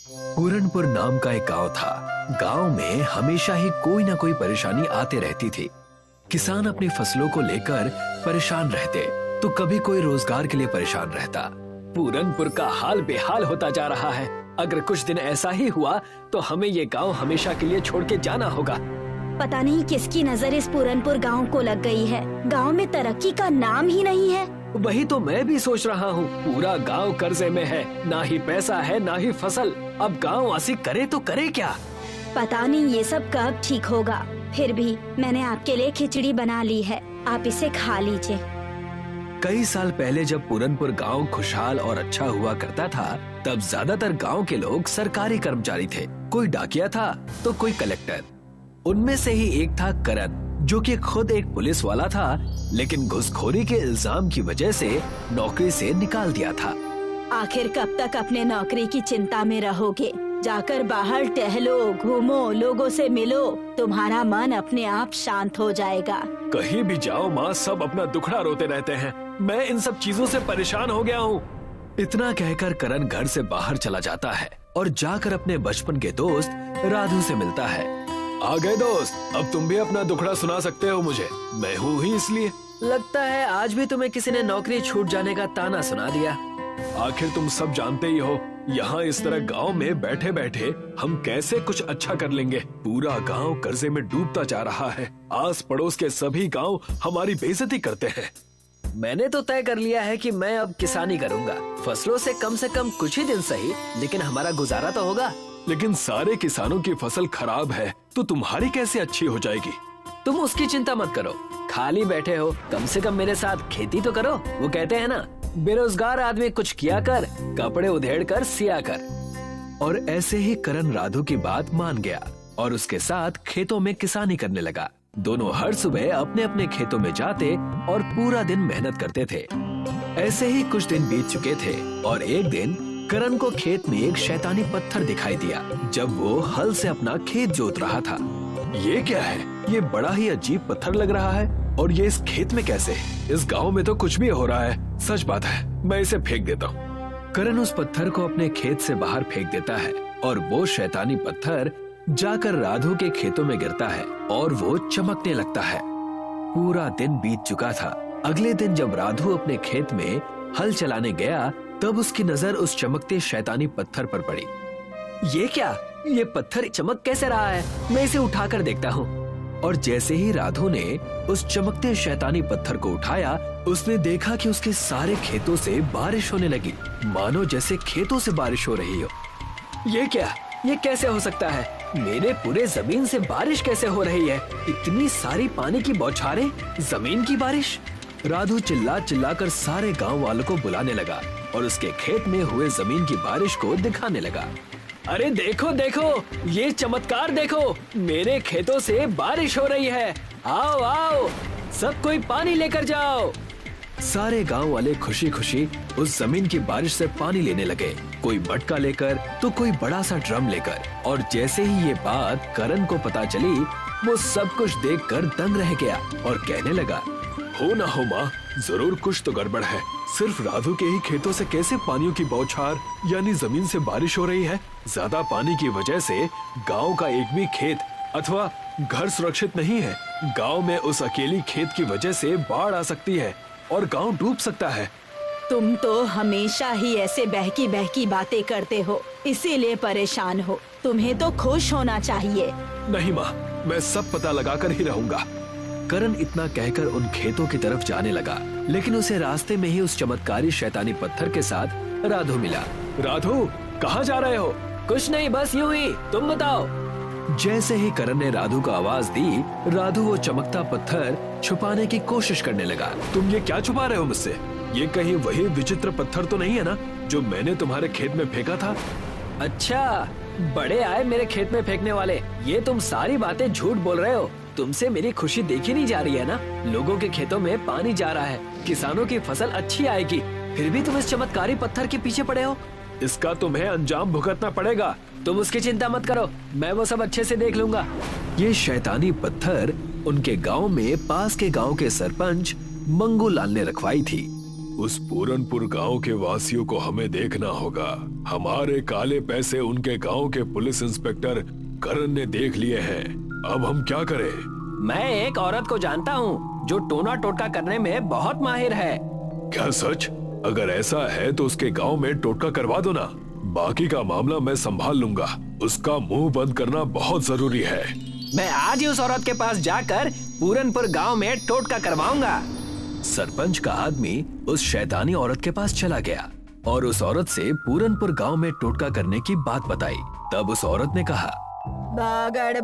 पूरनपुर नाम का एक गांव था। गांव में हमेशा ही कोई ना कोई परेशानी आते रहती थी। किसान अपनी फसलों को लेकर परेशान रहते तो कभी कोई रोजगार के लिए परेशान रहता। पूरनपुर का हाल बेहाल होता जा रहा है। अगर कुछ दिन ऐसा ही हुआ तो हमें ये गांव हमेशा के लिए छोड़ के जाना होगा। पता नहीं किसकी नजर इस पूरनपुर गांव को लग गई है। गांव में तरक्की का नाम ही नहीं है। वही तो मैं भी सोच रहा हूँ। पूरा गांव कर्जे में है, ना ही पैसा है ना ही फसल। अब गांव वासी करे तो करे क्या? पता नहीं ये सब कब ठीक होगा। फिर भी मैंने आपके लिए खिचड़ी बना ली है, आप इसे खा लीजिए। कई साल पहले जब पूरनपुर गांव खुशहाल और अच्छा हुआ करता था, तब ज्यादातर गांव के लोग सरकारी कर्मचारी थे। कोई डाकिया था तो कोई कलेक्टर। उनमें से ही एक था करण, जो कि खुद एक पुलिस वाला था, लेकिन घूसखोरी के इल्जाम की वजह से नौकरी से निकाल दिया था। आखिर कब तक अपने नौकरी की चिंता में रहोगे? जाकर बाहर टहलो, घूमो, लोगों से मिलो, तुम्हारा मन अपने आप शांत हो जाएगा। कहीं भी जाओ माँ, सब अपना दुखड़ा रोते रहते हैं। मैं इन सब चीजों से परेशान हो गया हूँ। इतना कहकर करण घर से बाहर चला जाता है और जाकर अपने बचपन के दोस्त राधु से मिलता है। आ गए दोस्त, अब तुम भी अपना दुखड़ा सुना सकते हो मुझे। मैं हूँ ही इसलिए। लगता है आज भी तुम्हें किसी ने नौकरी छूट जाने का ताना सुना दिया। आखिर तुम सब जानते ही हो, यहाँ इस तरह गांव में बैठे बैठे हम कैसे कुछ अच्छा कर लेंगे। पूरा गांव कर्जे में डूबता जा रहा है। आस पड़ोस के सभी गांव हमारी बेइज्जती करते हैं। मैंने तो तय कर लिया है कि मैं अब किसानी करूंगा। फसलों से कम कुछ ही दिन सही, लेकिन हमारा गुजारा तो होगा। लेकिन सारे किसानों की फसल खराब है तो तुम्हारी कैसे अच्छी हो जाएगी? तुम उसकी चिंता मत करो। खाली बैठे हो, कम से कम मेरे साथ खेती तो करो। वो कहते हैं ना, बेरोजगार आदमी कुछ किया कर, कपड़े उधेड़ कर सिया कर। और ऐसे ही करण राधु की बात मान गया और उसके साथ खेतों में किसानी करने लगा। दोनों हर सुबह अपने अपने खेतों में जाते और पूरा दिन मेहनत करते थे। ऐसे ही कुछ दिन बीत चुके थे और एक दिन करण को खेत में एक शैतानी पत्थर दिखाई दिया जब वो हल से अपना खेत जोत रहा था। ये क्या है? ये बड़ा ही अजीब पत्थर लग रहा है और ये इस खेत में कैसे? इस गांव में तो कुछ भी हो रहा है। सच बात है, मैं इसे फेंक देता हूँ। करण उस पत्थर को अपने खेत से बाहर फेंक देता है और वो शैतानी पत्थर जाकर राधु के खेतों में गिरता है और वो चमकने लगता है। पूरा दिन बीत चुका था। अगले दिन जब राधु अपने खेत में हल चलाने गया, तब उसकी नजर उस चमकते शैतानी पत्थर पर पड़ी। ये क्या? ये पत्थर चमक कैसे रहा है? मैं इसे उठाकर देखता हूँ। और जैसे ही राधु ने उस चमकते शैतानी पत्थर को उठाया, उसने देखा कि उसके सारे खेतों से बारिश होने लगी, मानो जैसे खेतों से बारिश हो रही हो। ये क्या? ये कैसे हो सकता है? मेरे पूरे जमीन से बारिश कैसे हो रही है? इतनी सारी पानी की बौछारें, जमीन की बारिश। राधु चिल्ला चिल्लाकर सारे गांव वालों को बुलाने लगा और उसके खेत में हुए जमीन की बारिश को दिखाने लगा। अरे देखो देखो, ये चमत्कार देखो, मेरे खेतों से बारिश हो रही है। आओ आओ, सब कोई पानी लेकर जाओ। सारे गांव वाले खुशी खुशी उस जमीन की बारिश से पानी लेने लगे, कोई मटका लेकर तो कोई बड़ा सा ड्रम लेकर। और जैसे ही ये बात करण को पता चली, वो सब कुछ देखकर दंग रह गया और कहने लगा, हो ना हो माँ, जरूर कुछ तो गड़बड़ है। सिर्फ राधु के ही खेतों से कैसे पानियों की बौछार यानी जमीन से बारिश हो रही है? ज्यादा पानी की वजह से गांव का एक भी खेत अथवा घर सुरक्षित नहीं है। गांव में उस अकेली खेत की वजह से बाढ़ आ सकती है और गांव डूब सकता है। तुम तो हमेशा ही ऐसे बहकी बहकी बातें करते हो, इसीलिए परेशान हो। तुम्हें तो खुश होना चाहिए। नहीं माँ, मैं सब पता लगाकर ही रहूंगा। करण इतना कहकर उन खेतों की तरफ जाने लगा, लेकिन उसे रास्ते में ही उस चमत्कारी शैतानी पत्थर के साथ राधु मिला। राधु, कहाँ जा रहे हो? कुछ नहीं, बस यूं ही, तुम बताओ। जैसे ही करण ने राधु को आवाज दी, राधु वो चमकता पत्थर छुपाने की कोशिश करने लगा। तुम ये क्या छुपा रहे हो मुझसे? ये कहीं वही विचित्र पत्थर तो नहीं है ना जो मैंने तुम्हारे खेत में फेंका था? अच्छा, बड़े आए मेरे खेत में फेंकने वाले। ये तुम सारी बातें झूठ बोल रहे हो। तुमसे मेरी खुशी देखी नहीं जा रही है ना? लोगों के खेतों में पानी जा रहा है, किसानों की फसल अच्छी आएगी, फिर भी तुम इस चमत्कारी पत्थर के पीछे पड़े हो। इसका तुम्हें अंजाम भुगतना पड़ेगा। तुम उसकी चिंता मत करो, मैं वो सब अच्छे से देख लूंगा। ये शैतानी पत्थर उनके गांव में पास के गांव के सरपंच मंगू लाल ने रखवाई थी। उस पूरनपुर गांव के वासियों को हमें देखना होगा। हमारे काले पैसे उनके गांव के पुलिस इंस्पेक्टर करण ने देख लिए हैं। अब हम क्या करें? मैं एक औरत को जानता हूँ जो टोना टोटका करने में बहुत माहिर है। क्या सच? अगर ऐसा है तो उसके गांव में टोटका करवा दो ना। बाकी का मामला मैं संभाल लूंगा। उसका मुंह बंद करना बहुत जरूरी है। मैं आज ही उस औरत के पास जाकर पूरनपुर गांव में टोटका करवाऊंगा। सरपंच का आदमी उस शैतानी औरत के पास चला गया और उस औरत से पूरनपुर गांव में टोटका करने की बात बताई। तब उस औरत ने कहा, बागड़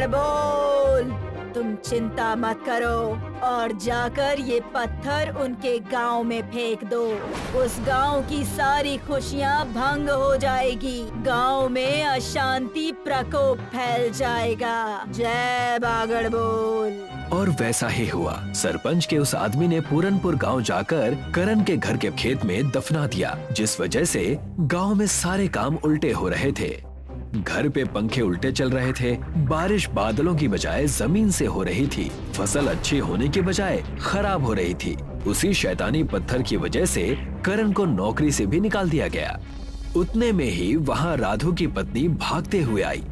बोल, तुम चिंता मत करो और जाकर ये पत्थर उनके गांव में फेंक दो। उस गांव की सारी खुशियां भंग हो जाएगी। गांव में अशांति प्रकोप फैल जाएगा। जय बागड़ बोल। और वैसा ही हुआ। सरपंच के उस आदमी ने पूरनपुर गांव जाकर करण के घर के खेत में दफना दिया, जिस वजह से गांव में सारे काम उल्टे हो रहे थे। घर पे पंखे उल्टे चल रहे थे। बारिश बादलों की बजाय जमीन से हो रही थी। फसल अच्छी होने की बजाय खराब हो रही थी। उसी शैतानी पत्थर की वजह से करण को नौकरी से भी निकाल दिया गया। उतने में ही वहाँ राधु की पत्नी भागते हुए आई।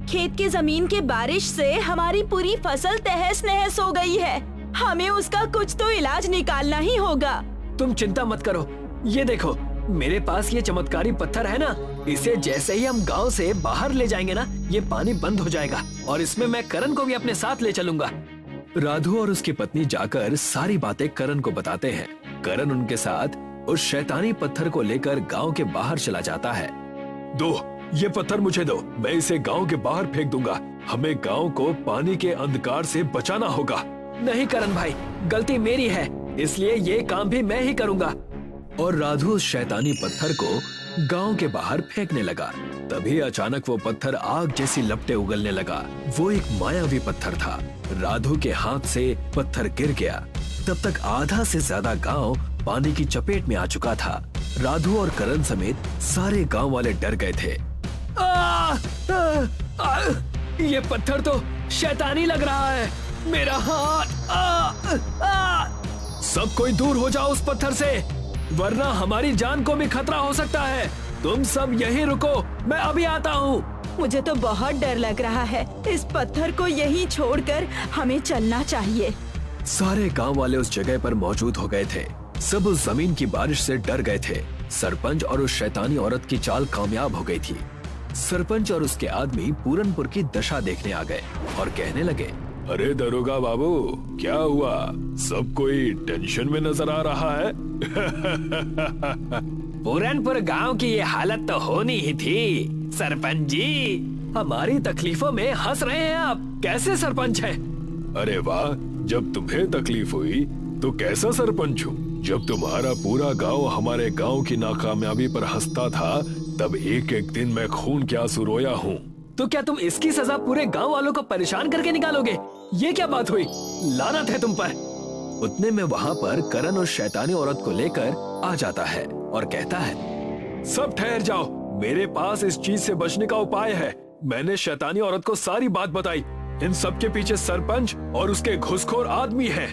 खेत की जमीन के बारिश से हमारी पूरी फसल तहस नहस हो गई है। हमें उसका कुछ तो इलाज निकालना ही होगा। तुम चिंता मत करो, ये देखो मेरे पास ये चमत्कारी पत्थर है ना, इसे जैसे ही हम गांव से बाहर ले जाएंगे ना, ये पानी बंद हो जाएगा और इसमें मैं करण को भी अपने साथ ले चलूंगा। राधु और उसकी पत्नी जाकर सारी बातें करण को बताते हैं। करण उनके साथ उस शैतानी पत्थर को लेकर गांव के बाहर चला जाता है। दो, ये पत्थर मुझे दो, मैं इसे गांव के बाहर फेंक दूंगा। हमें गांव को पानी के अंधकार से बचाना होगा। नहीं करण भाई, गलती मेरी है, इसलिए ये काम भी मैं ही करूंगा। और राधु उस शैतानी पत्थर को गांव के बाहर फेंकने लगा। तभी अचानक वो पत्थर आग जैसी लपटें उगलने लगा। वो एक मायावी पत्थर था। राधु के हाथ से पत्थर गिर गया। तब तक आधा से ज्यादा गांव पानी की चपेट में आ चुका था। राधु और करण समेत सारे गांव वाले डर गए थे। ये पत्थर तो शैतानी लग रहा है। मेरा हाथ। सब कोई दूर हो जाओ उस पत्थर से, वरना हमारी जान को भी खतरा हो सकता है। तुम सब यहीं रुको, मैं अभी आता हूँ। मुझे तो बहुत डर लग रहा है। इस पत्थर को यहीं छोड़कर हमें चलना चाहिए। सारे गांव वाले उस जगह पर मौजूद हो गए थे। सब उस जमीन की बारिश से डर गए थे। सरपंच और उस शैतानी औरत की चाल कामयाब हो गई थी। सरपंच और उसके आदमी पूरनपुर की दशा देखने आ गए और कहने लगे, अरे दरोगा बाबू, क्या हुआ? सब कोई टेंशन में नजर आ रहा है। पूरनपुर गांव की ये हालत तो होनी ही थी। सरपंच जी, हमारी तकलीफों में हंस रहे हैं आप। कैसे सरपंच है? अरे वाह, जब तुम्हें तकलीफ हुई तो कैसा सरपंच हूँ? जब तुम्हारा पूरा गांव हमारे गांव की नाकामयाबी पर हंसता था, तब एक एक दिन मैं खून के आंसू रोया हूँ। तो क्या तुम इसकी सजा पूरे गांव वालों को परेशान करके निकालोगे? ये क्या बात हुई? लानत है तुम पर। उतने में वहाँ पर करण उस शैतानी औरत को लेकर आ जाता है और कहता है, सब ठहर जाओ, मेरे पास इस चीज से बचने का उपाय है। मैंने शैतानी औरत को सारी बात बताई। इन सब के पीछे सरपंच और उसके घुसखोर आदमी है।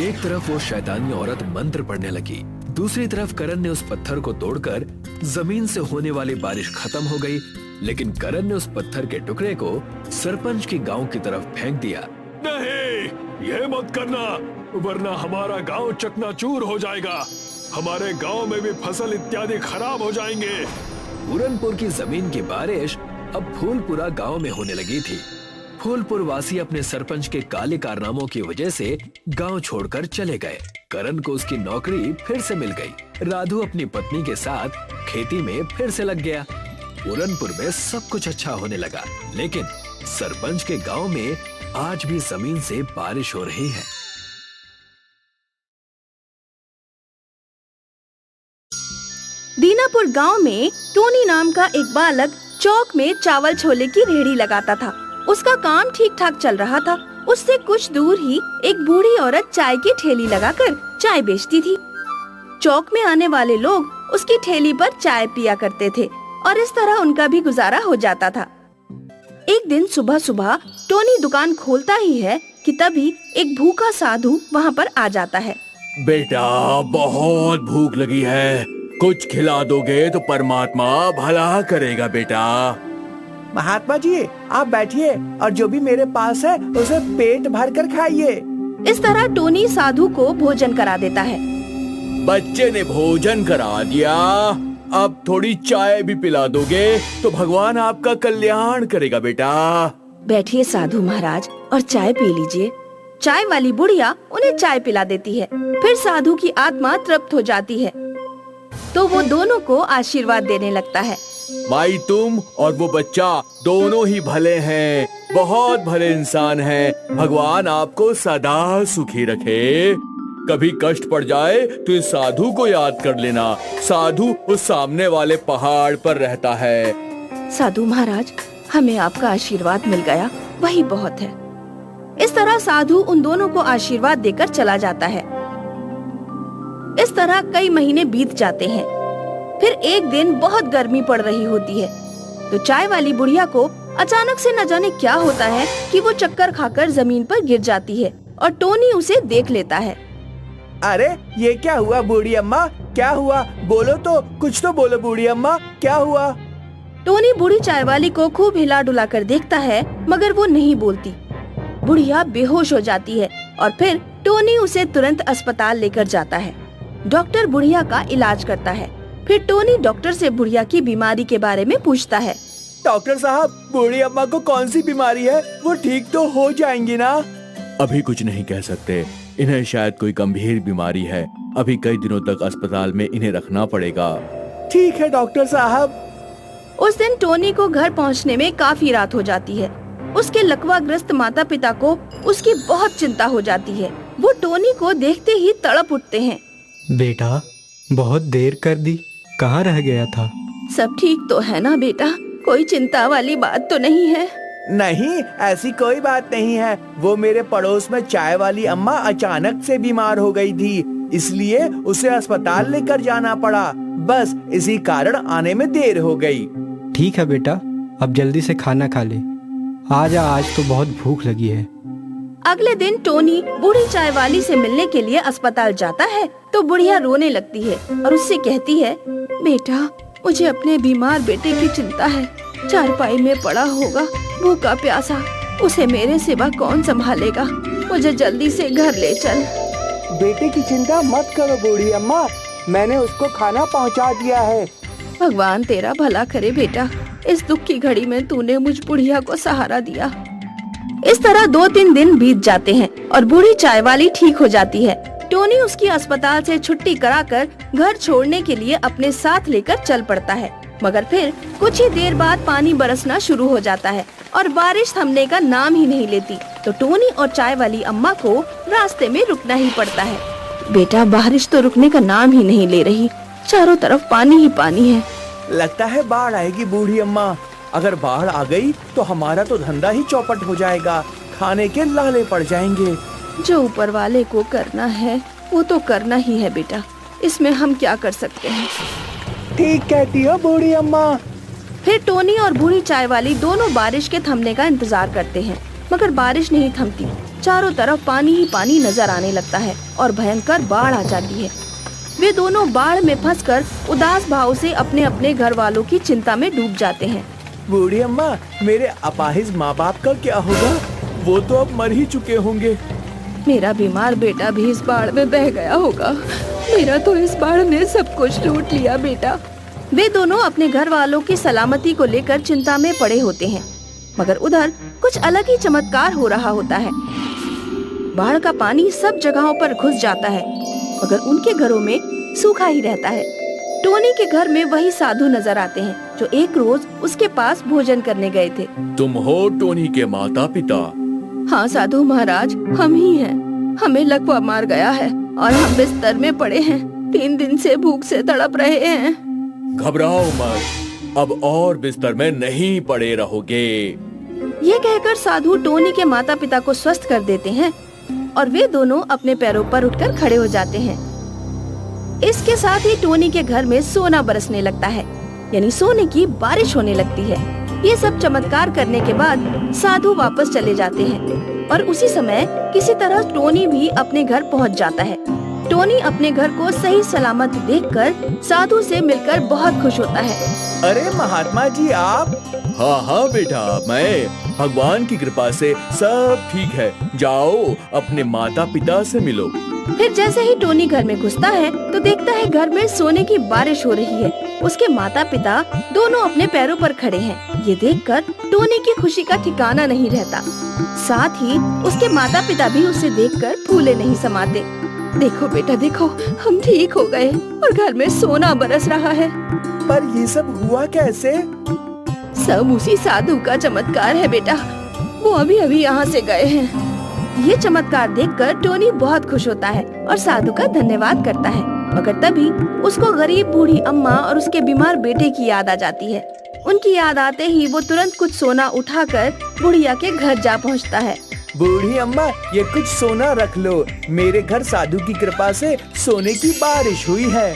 एक तरफ वो शैतानी औरत मंत्र पढ़ने लगी, दूसरी तरफ करण ने उस पत्थर को तोड़कर जमीन से होने वाली बारिश खत्म हो गई। लेकिन करण ने उस पत्थर के टुकड़े को सरपंच के गांव की तरफ फेंक दिया। नहीं, ये मत करना, वरना हमारा गांव चकनाचूर हो जाएगा। हमारे गांव में भी फसल इत्यादि खराब हो जाएंगे। पूरनपुर की जमीन की बारिश अब फूलपुरा गांव में होने लगी थी। फूलपुर वासी अपने सरपंच के काले कारनामों की वजह से गांव छोड़कर चले गए। करण को उसकी नौकरी फिर से मिल गई। राधु अपनी पत्नी के साथ खेती में फिर से लग गया। पूरनपुर में सब कुछ अच्छा होने लगा, लेकिन सरपंच के गांव में आज भी जमीन से बारिश हो रही है। दीनापुर गांव में टोनी नाम का एक बालक चौक में चावल छोले की रेहड़ी लगाता था। उसका काम ठीक ठाक चल रहा था। उससे कुछ दूर ही एक बूढ़ी औरत चाय की ठेली लगाकर चाय बेचती थी। चौक में आने वाले लोग उसकी ठेली पर चाय पिया करते थे और इस तरह उनका भी गुजारा हो जाता था। एक दिन सुबह सुबह टोनी दुकान खोलता ही है कि तभी एक भूखा साधु वहाँ पर आ जाता है। बेटा बहुत भूख लगी है, कुछ खिला दोगे तो परमात्मा भला करेगा बेटा। महात्मा जी आप बैठिए और जो भी मेरे पास है उसे पेट भर कर खाइए। इस तरह टोनी साधु को भोजन करा देता है। बच्चे ने भोजन करा दिया, अब थोड़ी चाय भी पिला दोगे तो भगवान आपका कल्याण करेगा बेटा। बैठिए साधु महाराज और चाय पी लीजिए। चाय वाली बुढ़िया उन्हें चाय पिला देती है। फिर साधु की आत्मा तृप्त हो जाती है तो वो दोनों को आशीर्वाद देने लगता है। माई तुम और वो बच्चा दोनों ही भले हैं, बहुत भले इंसान हैं। भगवान आपको सदा सुखी रखे। कभी कष्ट पड़ जाए तो इस साधु को याद कर लेना। साधु उस सामने वाले पहाड़ पर रहता है। साधु महाराज हमें आपका आशीर्वाद मिल गया, वही बहुत है। इस तरह साधु उन दोनों को आशीर्वाद देकर चला जाता है। इस तरह कई महीने बीत जाते हैं। फिर एक दिन बहुत गर्मी पड़ रही होती है तो चाय वाली बुढ़िया को अचानक से न जाने क्या होता है कि वो चक्कर खाकर जमीन पर गिर जाती है और टोनी उसे देख लेता है। अरे ये क्या हुआ बूढ़ी अम्मा, क्या हुआ? बोलो तो, कुछ तो बोलो बूढ़ी अम्मा, क्या हुआ? टोनी बूढ़ी चाय वाली को खूब हिला डुला कर देखता है मगर वो नहीं बोलती। बुढ़िया बेहोश हो जाती है और फिर टोनी उसे तुरंत अस्पताल लेकर जाता है। डॉक्टर बुढ़िया का इलाज करता है। फिर टोनी डॉक्टर से बुढ़िया की बीमारी के बारे में पूछता है। डॉक्टर साहब बूढ़ी अम्मा को कौन सी बीमारी है? वो ठीक तो हो जाएंगी ना? अभी कुछ नहीं कह सकते, इन्हें शायद कोई गंभीर बीमारी है। अभी कई दिनों तक अस्पताल में इन्हें रखना पड़ेगा। ठीक है डॉक्टर साहब। उस दिन टोनी को घर पहुंचने में काफी रात हो जाती है। उसके लकवाग्रस्त माता पिता को उसकी बहुत चिंता हो जाती है। वो टोनी को देखते ही तड़प उठते हैं। बेटा बहुत देर कर दी, कहाँ रह गया था? सब ठीक तो है ना बेटा? कोई चिंता वाली बात तो नहीं है? नहीं, ऐसी कोई बात नहीं है। वो मेरे पड़ोस में चाय वाली अम्मा अचानक से बीमार हो गई थी, इसलिए उसे अस्पताल लेकर जाना पड़ा। बस इसी कारण आने में देर हो गई। ठीक है बेटा, अब जल्दी से खाना खा ले। आजा, आज तो बहुत भूख लगी है। अगले दिन टोनी बूढ़ी चाय वाली से मिलने के लिए अस्पताल जाता है तो बुढ़िया रोने लगती है और उससे कहती है, बेटा मुझे अपने बीमार बेटे की चिंता है। चारपाई में पड़ा होगा, भूखा प्यासा, उसे मेरे सिवा कौन संभालेगा? मुझे जल्दी से घर ले चल। बेटे की चिंता मत करो बूढ़ी अम्मा, मैंने उसको खाना पहुंचा दिया है। भगवान तेरा भला करे बेटा, इस दुख की घड़ी में तूने मुझ बुढ़िया को सहारा दिया। इस तरह 2-3 दिन बीत जाते हैं और बूढ़ी चाय वाली ठीक हो जाती है। टोनी उसकी अस्पताल से छुट्टी कराकर घर छोड़ने के लिए अपने साथ लेकर चल पड़ता है। मगर फिर कुछ ही देर बाद पानी बरसना शुरू हो जाता है और बारिश थमने का नाम ही नहीं लेती। तो टोनी और चाय वाली अम्मा को रास्ते में रुकना ही पड़ता है। बेटा बारिश तो रुकने का नाम ही नहीं ले रही, चारों तरफ पानी ही पानी है। लगता है बाढ़ आएगी बूढ़ी अम्मा। अगर बाढ़ आ गई तो हमारा तो धंधा ही चौपट हो जाएगा, खाने के लाले पड़ जाएंगे। जो ऊपर वाले को करना है वो तो करना ही है बेटा, इसमें हम क्या कर सकते हैं? ठीक कहती हो बूढ़ी अम्मा। फिर टोनी और बूढ़ी चाय वाली दोनों बारिश के थमने का इंतजार करते हैं मगर बारिश नहीं थमती। चारों तरफ पानी ही पानी नजर आने लगता है और भयंकर बाढ़ आ जाती है। वे दोनों बाढ़ में फंसकर उदास भाव से अपने अपने घर वालों की चिंता में डूब जाते हैं। बूढ़ी अम्मा, मेरे अपाहिज माँ बाप का क्या होगा? वो तो अब मर ही चुके होंगे। मेरा बीमार बेटा भी इस बाढ़ में बह गया होगा। मेरा तो इस बाढ़ ने सब कुछ लूट लिया बेटा। वे दोनों अपने घर वालों की सलामती को लेकर चिंता में पड़े होते हैं मगर उधर कुछ अलग ही चमत्कार हो रहा होता है। बाढ़ का पानी सब जगहों पर घुस जाता है मगर उनके घरों में सूखा ही रहता है। टोनी के घर में वही साधु नजर आते हैं जो एक रोज उसके पास भोजन करने गए थे। तुम हो टोनी के माता पिता? हाँ साधु महाराज, हम ही हैं। हमें लकवा मार गया है और हम बिस्तर में पड़े हैं। 3 दिन से भूख से तड़प रहे हैं। घबराओ मत, अब और बिस्तर में नहीं पड़े रहोगे। ये कहकर साधु टोनी के माता पिता को स्वस्थ कर देते हैं और वे दोनों अपने पैरों पर उठकर खड़े हो जाते हैं। इसके साथ ही टोनी के घर में सोना बरसने लगता है, यानी सोने की बारिश होने लगती है। ये सब चमत्कार करने के बाद साधु वापस चले जाते हैं और उसी समय किसी तरह टोनी भी अपने घर पहुंच जाता है। टोनी अपने घर को सही सलामत देखकर साधु से मिलकर बहुत खुश होता है। अरे महात्मा जी आप। हाँ हाँ बेटा, मैं भगवान की कृपा से सब ठीक है। जाओ अपने माता पिता से मिलो। फिर जैसे ही टोनी घर में घुसता है तो देखता है घर में सोने की बारिश हो रही है। उसके माता पिता दोनों अपने पैरों पर खड़े हैं। ये देखकर टोनी की खुशी का ठिकाना नहीं रहता। साथ ही उसके माता पिता भी उसे देखकर फूले नहीं समाते। देखो बेटा देखो, हम ठीक हो गए और घर में सोना बरस रहा है। पर ये सब हुआ कैसे? सब उसी साधु का चमत्कार है बेटा। वो अभी अभी यहाँ से गए हैं। ये चमत्कार देखकर टोनी बहुत खुश होता है और साधु का धन्यवाद करता है। मगर तभी उसको गरीब बूढ़ी अम्मा और उसके बीमार बेटे की याद आ जाती है। उनकी याद आते ही वो तुरंत कुछ सोना उठाकर बुढ़िया के घर जा पहुँचता है। बूढ़ी अम्मा, ये कुछ सोना रख लो। मेरे घर साधु की कृपा से सोने की बारिश हुई है।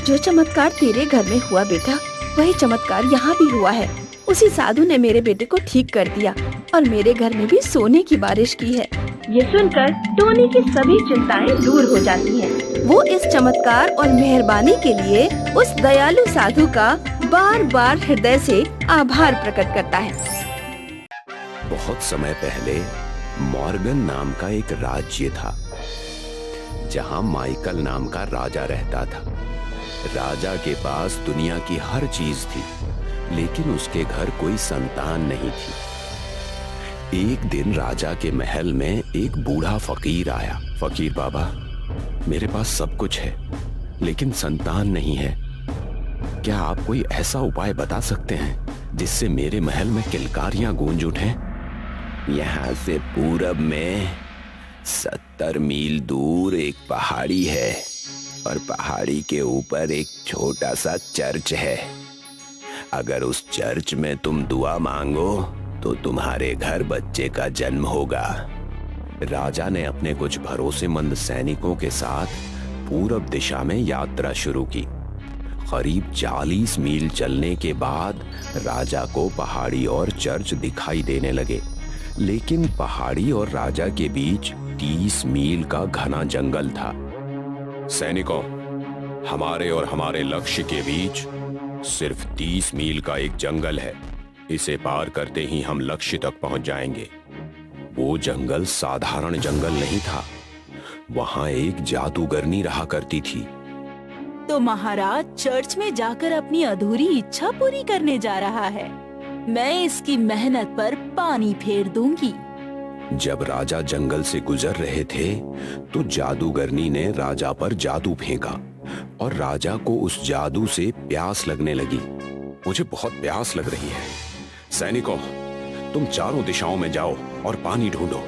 जो चमत्कार तेरे घर में हुआ बेटा, वही चमत्कार यहाँ भी हुआ है। उसी साधु ने मेरे बेटे को ठीक कर दिया और मेरे घर में भी सोने की बारिश की है। ये सुनकर टोनी की सभी चिंताएं दूर हो जाती हैं। वो इस चमत्कार और मेहरबानी के लिए उस दयालु साधु का बार बार हृदय से आभार प्रकट करता है। बहुत समय पहले मॉर्गन नाम का एक राज्य था, जहां माइकल नाम का राजा रहता था। राजा के पास दुनिया की हर चीज थी, लेकिन उसके घर कोई संतान नहीं थी। एक दिन राजा के महल में एक बूढ़ा फकीर आया। फकीर बाबा, मेरे पास सब कुछ है लेकिन संतान नहीं है। क्या आप कोई ऐसा उपाय बता सकते हैं जिससे मेरे महल में किलकारियां गूंज उठें? यहाँ से पूरब में 70 मील दूर एक पहाड़ी है और पहाड़ी के ऊपर एक छोटा सा चर्च है। अगर उस चर्च में तुम दुआ मांगो तो तुम्हारे घर बच्चे का जन्म होगा। राजा ने अपने कुछ भरोसेमंद सैनिकों के साथ पूरब दिशा में यात्रा शुरू की। करीब 40 मील चलने के बाद राजा को पहाड़ी और चर्च दिखाई देने लगे, लेकिन पहाड़ी और राजा के बीच 30 मील का घना जंगल था। सैनिकों, हमारे और हमारे लक्ष्य के बीच सिर्फ 30 मील का एक जंगल है। इसे पार करते ही हम लक्ष्य तक पहुंच जाएंगे। वो जंगल साधारण जंगल नहीं था, वहां एक जादूगरनी रहा करती थी। तो महाराज चर्च में जाकर अपनी अधूरी इच्छा पूरी करने जा रहा है। मैं इसकी मेहनत पर पानी फेर दूंगी। जब राजा जंगल से गुजर रहे थे तो जादूगरनी ने राजा पर जादू फेंका और राजा को उस जादू से प्यास लगने लगी। मुझे बहुत प्यास लग रही है। सैनिकों, तुम चारों दिशाओं में जाओ और पानी ढूंढो।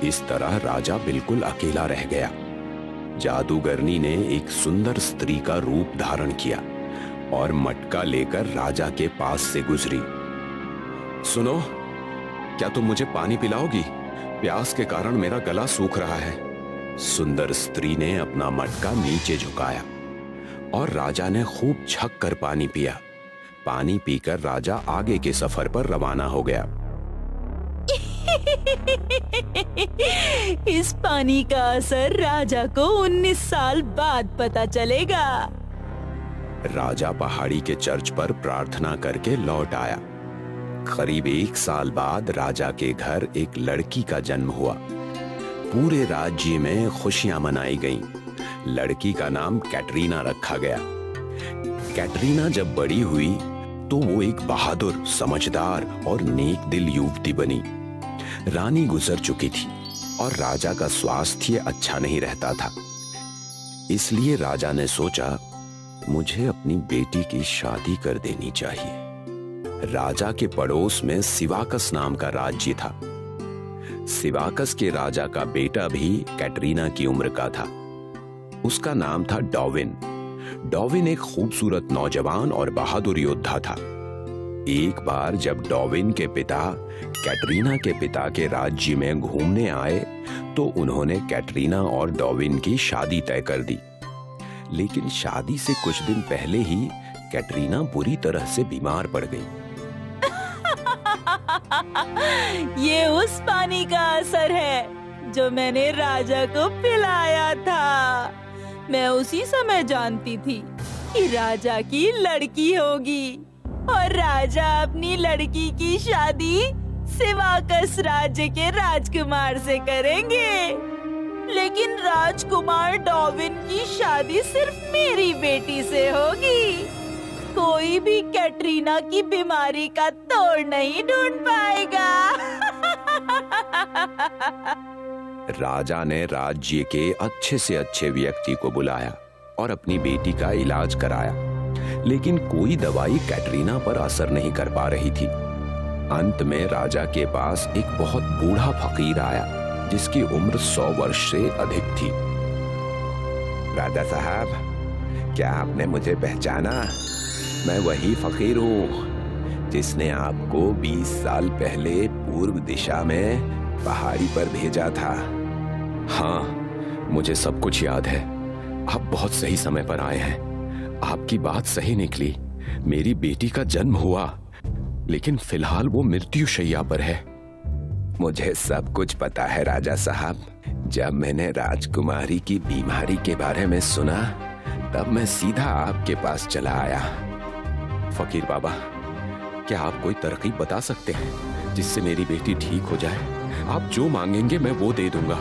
इस तरह राजा बिल्कुल अकेला रह गया। जादूगरनी ने एक सुंदर स्त्री का रूप धारण किया और मटका लेकर राजा के पास से गुजरी। सुनो, क्या तुम मुझे पानी पिलाओगी? प्यास के कारण मेरा गला सूख रहा है। सुंदर स्त्री ने अपना मटका नीचे झुकाया और राजा ने खूब छक कर पानी पिया। पानी पीकर राजा आगे के सफर पर रवाना हो गया। इस पानी का असर राजा को 19 साल बाद पता चलेगा। राजा पहाड़ी के चर्च पर प्रार्थना करके लौट आया। करीब 1 साल बाद राजा के घर एक लड़की का जन्म हुआ। पूरे राज्य में खुशियां मनाई गईं। लड़की का नाम कैटरीना रखा गया। कैटरीना जब बड़ी हुई तो वो एक बहादुर, समझदार और नेक दिल युवती बनी। रानी गुजर चुकी थी और राजा का स्वास्थ्य अच्छा नहीं रहता था। इसलिए राजा ने सोचा, मुझे अपनी बेटी की शादी कर देनी चाहिए। राजा के पड़ोस में सिवाकस नाम का राज्य था। सिवाकस के राजा का बेटा भी कैटरीना की उम्र का था। उसका नाम था डॉविन। डॉविन एक खूबसूरत नौजवान और बहादुर योद्धा था। एक बार जब डॉविन के पिता कैटरीना के पिता के राज्य में घूमने आए तो उन्होंने कैटरीना और डॉविन की शादी तय कर दी। लेकिन शादी से कुछ दिन पहले ही कैटरीना बुरी तरह से बीमार पड़ गई। ये उस पानी का असर है जो मैंने राजा को पिलाया था। मैं उसी समय जानती थी कि राजा की लड़की होगी और राजा अपनी लड़की की शादी सिवाकस राज्य के राजकुमार से करेंगे। लेकिन राजकुमार डॉविन की शादी सिर्फ मेरी बेटी से होगी। कोई भी कैटरीना की बीमारी का तोड़ नहीं ढूंढ पाएगा। राजा ने राज्य के अच्छे से अच्छे व्यक्ति को बुलाया और अपनी बेटी का इलाज कराया, लेकिन कोई दवाई कैटरीना पर असर नहीं कर पा रही थी। अंत में राजा के पास एक बहुत बूढ़ा फकीर आया जिसकी उम्र 100 वर्ष से अधिक थी। राजा साहब, क्या आपने मुझे पहचाना? मैं वही फकीर हूँ जिसने आपको 20 साल पहले पूर्व दिशा में पहाड़ी पर भेजा था। हाँ, मुझे सब कुछ याद है। आप बहुत सही समय पर आए हैं। आपकी बात सही निकली। मेरी बेटी का जन्म हुआ, लेकिन फिलहाल वो मृत्युशैया पर है। मुझे सब कुछ पता है राजा साहब। जब मैंने राजकुमारी की बीमारी के बारे में सुना, तब मैं सीधा आपके पास चला आया। फकीर बाबा, क्या आप कोई तरकीब बता सकते हैं जिससे मेरी बेटी ठीक हो जाए? आप जो मांगेंगे मैं वो दे दूंगा।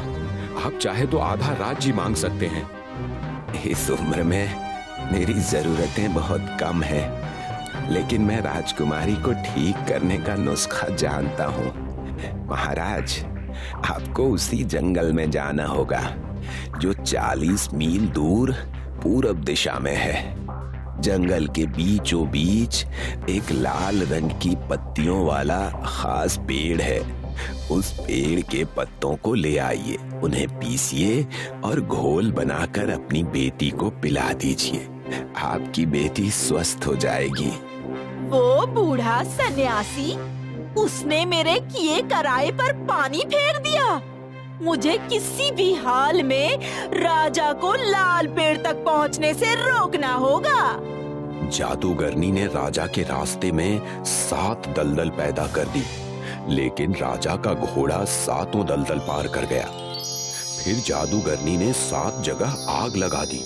आप चाहे तो आधा राज्य मांग सकते हैं। इस उम्र में मेरी जरूरतें बहुत कम हैं, लेकिन मैं राजकुमारी को ठीक करने का नुस्खा जानता हूँ। महाराज, आपको उसी जंगल में जाना होगा जो 40 मील दूर पूरब दिशा में है। जंगल के बीचों बीच एक लाल रंग की पत्तियों वाला खास पेड़ है। उस पेड़ के पत्तों को ले आइए, उन्हें पीसिए और घोल बनाकर अपनी बेटी को पिला दीजिए। आपकी बेटी स्वस्थ हो जाएगी। वो बूढ़ा सन्यासी, उसने मेरे किए कराए पर पानी फेर दिया। मुझे किसी भी हाल में राजा को लाल पेड़ तक पहुंचने से रोकना होगा। जादूगरनी ने राजा के रास्ते में 7 दलदल पैदा कर दी, लेकिन राजा का घोड़ा 7 दलदल पार कर गया। फिर जादूगरनी ने 7 जगह आग लगा दी।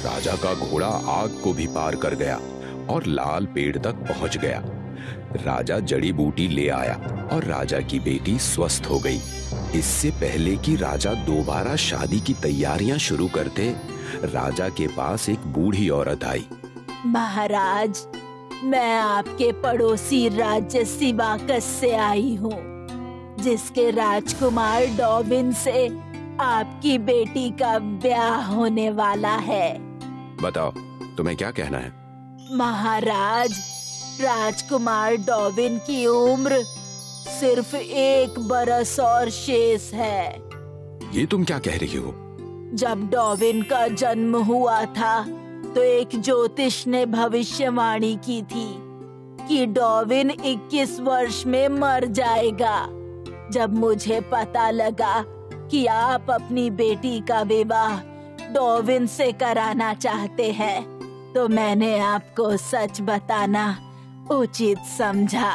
राजा का घोड़ा आग को भी पार कर गया और लाल पेड़ तक पहुंच गया। राजा जड़ी बूटी ले आया और राजा की बेटी स्वस्थ हो गई। इससे पहले कि राजा दोबारा शादी की तैयारियां शुरू करते, राजा के पास एक बूढ़ी औरत आई। महाराज, मैं आपके पड़ोसी राज्य सिवाकस से आई हूँ, जिसके राजकुमार डॉविन से आपकी बेटी का ब्याह होने वाला है। बताओ, तुम्हें क्या कहना है? महाराज, राजकुमार डॉविन की उम्र सिर्फ 1 बरस और शेष है। ये तुम क्या कह रही हो? जब डॉविन का जन्म हुआ था तो एक ज्योतिष ने भविष्यवाणी की थी कि डॉविन 21 वर्ष में मर जाएगा। जब मुझे पता लगा कि आप अपनी बेटी का विवाह डॉविन से कराना चाहते हैं, तो मैंने आपको सच बताना उचित समझा।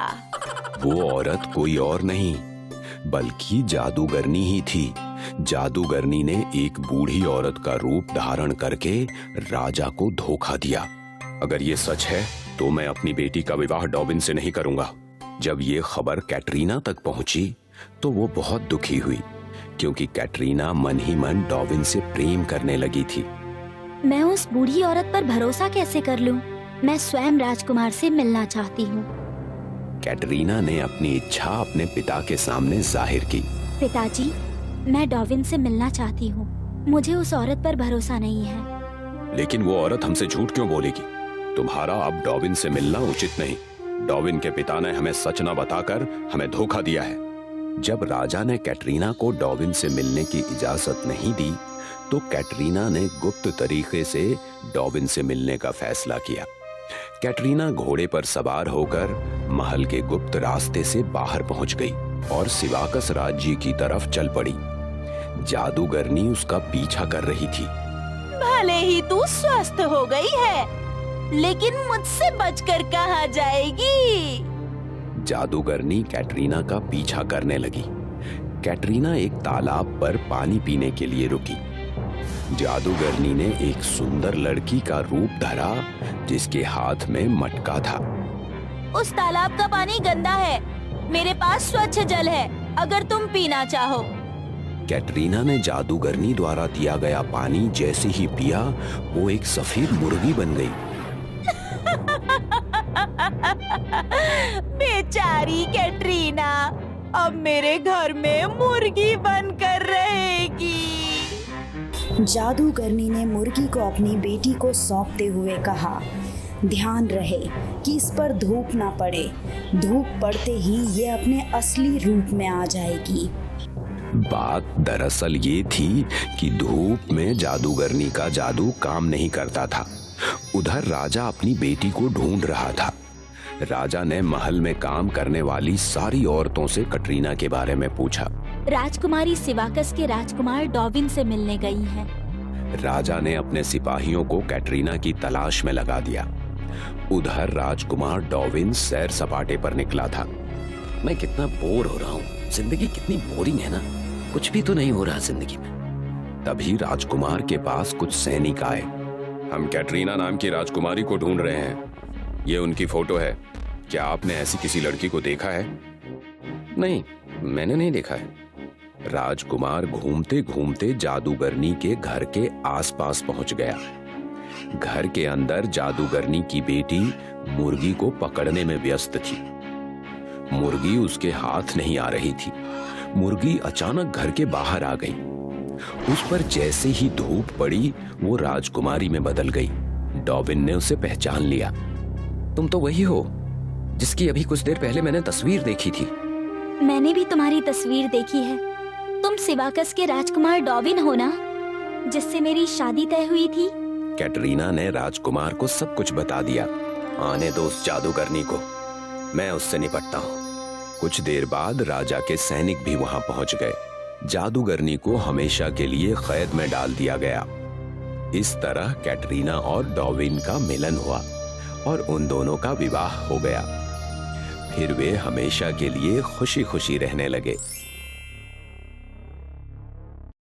वो औरत कोई और नहीं बल्कि जादूगरनी ही थी। जादूगरनी ने एक बूढ़ी औरत का रूप धारण करके राजा को धोखा दिया। अगर ये सच है तो मैं अपनी बेटी का विवाह डॉविन से नहीं करूंगा। जब ये खबर कैटरीना तक पहुंची तो वो बहुत दुखी हुई, क्योंकि कैटरीना मन ही मन डॉविन से प्रेम करने लगी थी। मैं उस बूढ़ी औरत पर भरोसा कैसे कर लूं? मैं स्वयं राजकुमार से मिलना चाहती हूँ। कैटरीना ने अपनी इच्छा अपने पिता के सामने जाहिर की। पिताजी, मैं डॉविन से मिलना चाहती हूँ। मुझे उस औरत पर भरोसा नहीं है। लेकिन वो औरत हमसे झूठ क्यों बोलेगी? तुम्हारा अब डॉविन से मिलना उचित नहीं। डॉविन के पिता ने हमें सच न बताकर हमें धोखा दिया है। जब राजा ने कैटरीना को डॉविन से मिलने की इजाजत नहीं दी, तो कैटरीना ने गुप्त तरीके से डॉविन से मिलने का फैसला किया। कैटरीना घोड़े पर सवार होकर महल के गुप्त रास्ते से बाहर पहुंच गई और सिवाकस राज्य की तरफ चल पड़ी। जादूगरनी उसका पीछा कर रही थी। भले ही तू स्वस्थ हो गई है, लेकिन मुझसे बचकर कहाँ जाएगी? जादूगरनी कैटरीना का पीछा करने लगी। कैटरीना एक तालाब पर पानी पीने के लिए रुकी। जादूगरनी ने एक सुंदर लड़की का रूप धरा जिसके हाथ में मटका था। उस तालाब का पानी गंदा है, मेरे पास स्वच्छ जल है, अगर तुम पीना चाहो। कैटरीना ने जादूगरनी द्वारा दिया गया पानी जैसे ही पिया, वो एक सफेद मुर्गी बन गई। बेचारी कैटरीना अब मेरे घर में मुर्गी बनकर रहेगी। जादूगरनी ने मुर्गी को अपनी बेटी को सौंपते हुए कहा, ध्यान रहे कि इस पर धूप ना पड़े, धूप पड़ते ही ये अपने असली रूप में आ जाएगी। बात दरअसल ये थी कि धूप में जादूगरनी का जादू काम नहीं करता था। उधर राजा अपनी बेटी को ढूंढ रहा था। राजा ने महल में काम करने वाली सारी औरतों से कैटरीना के बारे में पूछा। राजकुमारी सिवाकस के राजकुमार डॉविन से मिलने गई हैं। राजा ने अपने सिपाहियों को कैटरीना की तलाश में लगा दिया। उधर राजकुमार डॉविन सैर सपाटे पर निकला था। मैं कितना बोर हो रहा हूँ, जिंदगी कितनी बोरिंग है ना, कुछ भी तो नहीं हो रहा जिंदगी में। तभी राजकुमार के पास कुछ सैनिक आए। हम कैटरीना नाम की राजकुमारी को ढूंढ रहे हैं, ये उनकी फोटो है, क्या आपने ऐसी किसी लड़की को देखा है? नहीं, मैंने नहीं देखा है। राजकुमार घूमते घूमते जादूगरनी के घर के आसपास पहुंच गया। घर के अंदर जादूगरनी की बेटी मुर्गी को पकड़ने में व्यस्त थी। मुर्गी उसके हाथ नहीं आ रही थी। मुर्गी अचानक घर के बाहर आ गई। उस पर जैसे ही धूप पड़ी वो राजकुमारी में बदल गई। डॉविन ने उसे पहचान लिया। तुम तो वही हो जिसकी अभी कुछ देर पहले मैंने तस्वीर देखी थी। मैंने भी तुम्हारी तस्वीर देखी है। तुम सिवाकस के राजकुमार डॉविन हो ना, जिससे मेरी शादी तय हुई थी? कैटरीना ने राजकुमार को सब कुछ बता दिया। आने दो उस जादूगरनी को, मैं उससे निपटता हूँ। कुछ देर बाद राजा के सैनिक भी वहां पहुंच गए। जादूगरनी को हमेशा के लिए कैद में डाल दिया गया। इस तरह कैटरीना और डॉविन का मिलन हुआ और उन दोनों का विवाह हो गया। फिर वे हमेशा के लिए खुशी खुशी रहने लगे।